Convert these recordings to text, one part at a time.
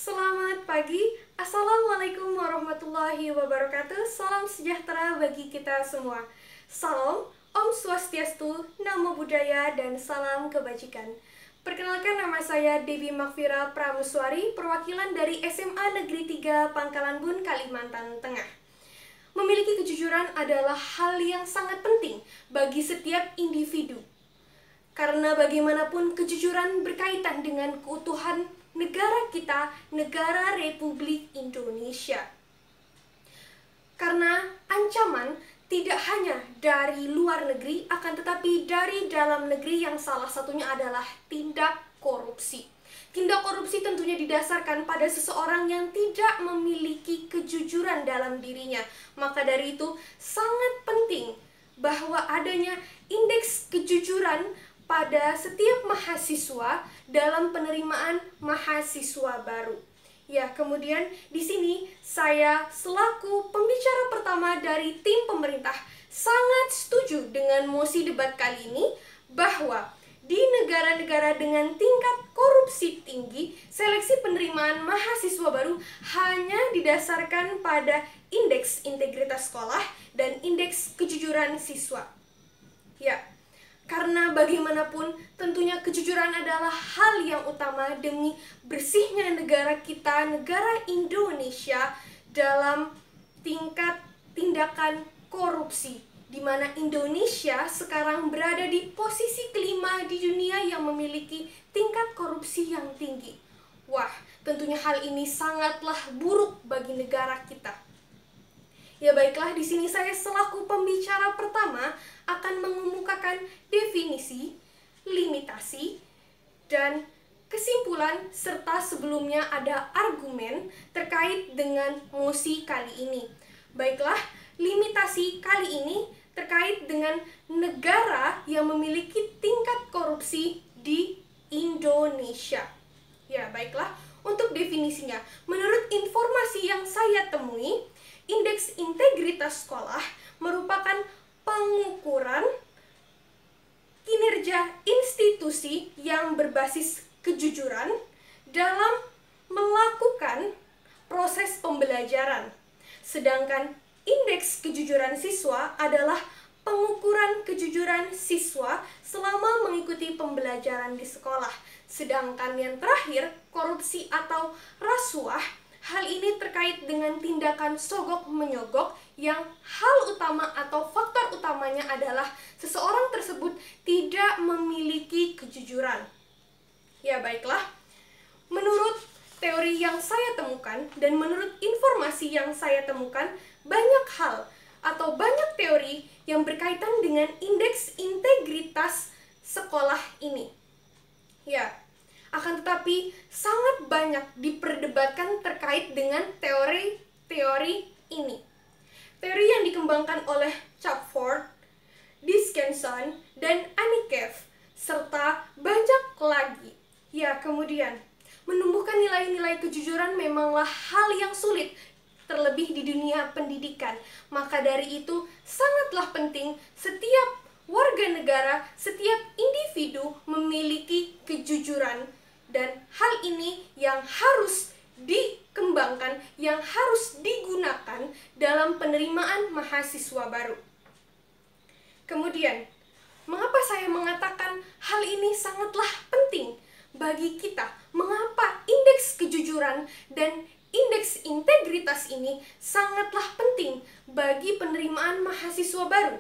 Selamat pagi, Assalamualaikum warahmatullahi wabarakatuh. Salam sejahtera bagi kita semua. Salam, Om Swastiastu, Namo Buddhaya, dan salam kebajikan. Perkenalkan, nama saya Devi Makfira Pramuswari, perwakilan dari SMA Negeri 3 Pangkalan Bun, Kalimantan Tengah. Memiliki kejujuran adalah hal yang sangat penting bagi setiap individu. Karena bagaimanapun kejujuran berkaitan dengan keutuhan negara kita, negara Republik Indonesia. Karena ancaman tidak hanya dari luar negeri, akan tetapi dari dalam negeri, yang salah satunya adalah tindak korupsi. Tindak korupsi tentunya didasarkan pada seseorang yang tidak memiliki kejujuran dalam dirinya. Maka dari itu sangat penting bahwa adanya indeks kejujuran pada setiap mahasiswa dalam penerimaan mahasiswa baru. Ya, kemudian di sini saya selaku pembicara pertama dari tim pemerintah sangat setuju dengan mosi debat kali ini bahwa di negara-negara dengan tingkat korupsi tinggi, seleksi penerimaan mahasiswa baru hanya didasarkan pada indeks integritas sekolah dan indeks kejujuran siswa. Ya, karena bagaimanapun tentunya kejujuran adalah hal yang utama demi bersihnya negara kita, negara Indonesia, dalam tingkat tindakan korupsi, di mana Indonesia sekarang berada di posisi kelima di dunia yang memiliki tingkat korupsi yang tinggi. Wah, tentunya hal ini sangatlah buruk bagi negara kita. Ya baiklah, di sini saya selaku pembicara pertama akan mengemukakan definisi, limitasi, dan kesimpulan, serta sebelumnya ada argumen terkait dengan mosi kali ini. Baiklah, limitasi kali ini terkait dengan negara yang memiliki tingkat korupsi di Indonesia. Ya baiklah, untuk definisinya, menurut informasi yang saya temui, indeks integritas sekolah merupakan pengukuran kinerja institusi yang berbasis kejujuran dalam melakukan proses pembelajaran. Sedangkan indeks kejujuran siswa adalah pengukuran kejujuran siswa selama mengikuti pembelajaran di sekolah. Sedangkan yang terakhir, korupsi atau rasuah, hal ini terkait dengan tindakan sogok menyogok yang hal utama atau faktor utamanya adalah seseorang tersebut tidak memiliki kejujuran. Ya baiklah, menurut teori yang saya temukan dan menurut informasi yang saya temukan, banyak hal atau banyak teori yang berkaitan dengan indeks integritas sekolah ini. Ya, akan tetapi sangat banyak diperdebatkan terkait dengan teori-teori ini. Teori yang dikembangkan oleh Chapford, Diskenson, dan Anikev, serta banyak lagi. Ya, kemudian menumbuhkan nilai-nilai kejujuran memanglah hal yang sulit, terlebih di dunia pendidikan. Maka dari itu sangatlah penting setiap warga negara, setiap individu memiliki kejujuran. Dan hal ini yang harus dikembangkan, yang harus digunakan dalam penerimaan mahasiswa baru. Kemudian, mengapa saya mengatakan hal ini sangatlah penting bagi kita? Mengapa indeks kejujuran dan indeks integritas ini sangatlah penting bagi penerimaan mahasiswa baru?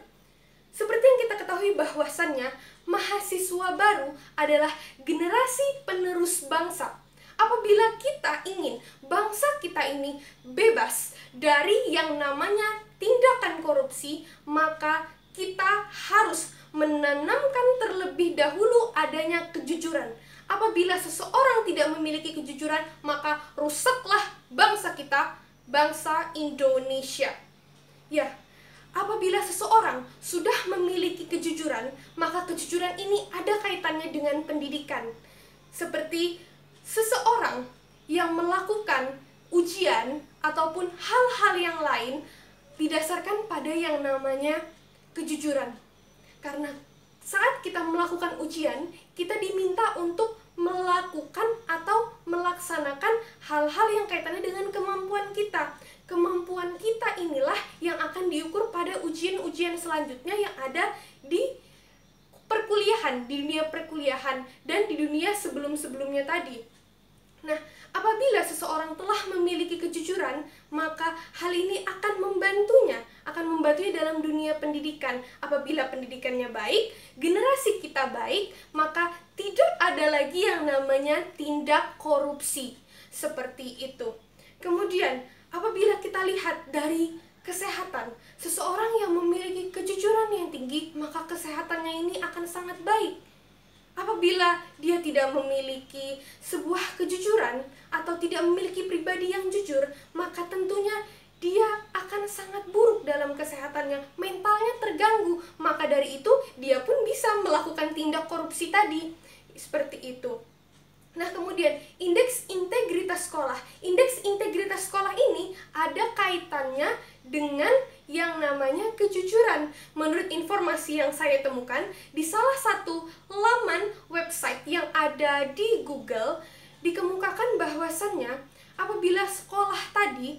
Seperti yang kita ketahui bahwasannya mahasiswa baru adalah generasi penerus bangsa. Apabila kita ingin bangsa kita ini bebas dari yang namanya tindakan korupsi, maka kita harus menanamkan terlebih dahulu adanya kejujuran. Apabila seseorang tidak memiliki kejujuran, maka rusaklah bangsa kita, bangsa Indonesia. Ya, apabila seseorang sudah memiliki kejujuran, maka kejujuran ini ada kaitannya dengan pendidikan. Seperti seseorang yang melakukan ujian ataupun hal-hal yang lain didasarkan pada yang namanya kejujuran. Karena saat kita melakukan ujian, kita diminta untuk melakukan atau melaksanakan hal-hal yang kaitannya dengan kemampuan kita. Kemampuan kita inilah yang akan diukur pada ujian-ujian selanjutnya yang ada di perkuliahan, di dunia perkuliahan, dan di dunia sebelum-sebelumnya tadi. Nah, apabila seseorang telah memiliki kejujuran, maka hal ini akan membantunya dalam dunia pendidikan. Apabila pendidikannya baik, generasi kita baik, maka tidak ada lagi yang namanya tindak korupsi. Seperti itu. Kemudian, apabila kita lihat dari kesehatan, seseorang yang memiliki kejujuran yang tinggi, maka kesehatannya ini akan sangat baik. Apabila dia tidak memiliki sebuah kejujuran atau tidak memiliki pribadi yang jujur, maka tentunya dia akan sangat buruk dalam kesehatannya, mentalnya terganggu. Maka dari itu dia pun bisa melakukan tindak korupsi tadi. Seperti itu. Nah, kemudian indeks integritas sekolah. Indeks integritas sekolah ini ada kaitannya dengan yang namanya kejujuran. Menurut informasi yang saya temukan di salah satu laman website yang ada di Google, dikemukakan bahwasannya apabila sekolah tadi,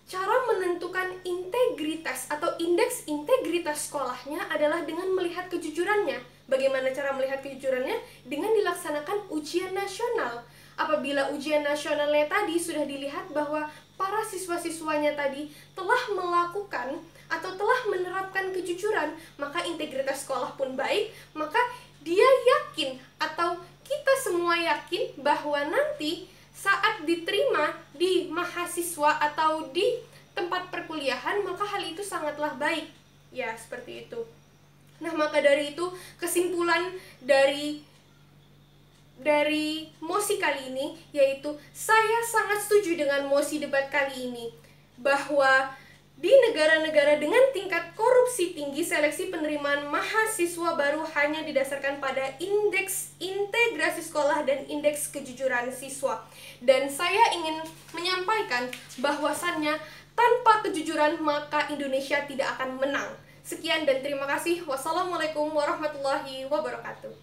cara menentukan integritas atau indeks integritas sekolahnya adalah dengan melihat kejujurannya. Bagaimana cara melihat kejujurannya? Dengan dilaksanakan ujian nasional. Apabila ujian nasionalnya tadi sudah dilihat bahwa para siswa-siswanya tadi telah melakukan atau telah menerapkan kejujuran, maka integritas sekolah pun baik, maka dia yakin atau kita semua yakin bahwa nanti saat diterima di mahasiswa atau di tempat perkuliahan, maka hal itu sangatlah baik. Ya, seperti itu. Nah, maka dari itu kesimpulan dari mosi kali ini yaitu saya sangat setuju dengan mosi debat kali ini bahwa di negara-negara dengan tingkat korupsi tinggi, seleksi penerimaan mahasiswa baru hanya didasarkan pada indeks integrasi sekolah dan indeks kejujuran siswa. Dan saya ingin menyampaikan bahwasannya tanpa kejujuran maka Indonesia tidak akan menang. Sekian dan terima kasih. Wassalamualaikum warahmatullahi wabarakatuh.